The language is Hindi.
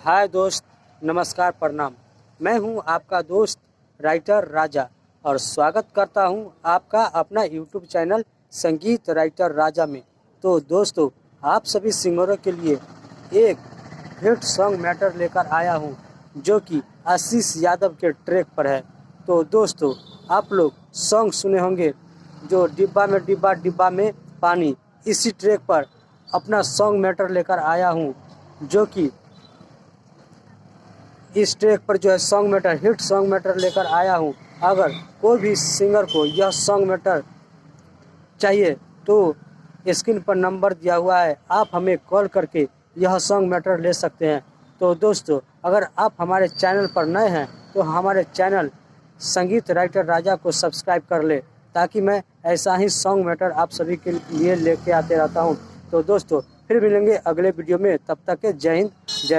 हाय दोस्त, नमस्कार, प्रणाम। मैं हूं आपका दोस्त राइटर राजा और स्वागत करता हूं आपका अपना यूट्यूब चैनल संगीत राइटर राजा में। तो दोस्तों, आप सभी सिंगरों के लिए एक हिट सॉन्ग मैटर लेकर आया हूं जो कि आशीष यादव के ट्रैक पर है। तो दोस्तों, आप लोग सॉन्ग सुने होंगे जो डिब्बा में डिब्बा डिब्बा में पानी। इसी ट्रैक पर अपना सॉन्ग मैटर लेकर आया हूं जो कि इस ट्रैक पर जो है song matter hit song matter लेकर आया हूँ। अगर कोई भी सिंगर को यह सॉन्ग मैटर चाहिए तो स्क्रीन पर नंबर दिया हुआ है, आप हमें कॉल करके यह सॉन्ग मैटर ले सकते हैं। तो दोस्तों, अगर आप हमारे चैनल पर नए हैं तो हमारे चैनल संगीत राइटर राजा को सब्सक्राइब कर ले, ताकि मैं ऐसा ही सॉन्ग मैटर आप सभी के लिए लेके आते रहता हूँ। तो दोस्तों, फिर मिलेंगे अगले वीडियो में। तब तक के जय हिंद, जय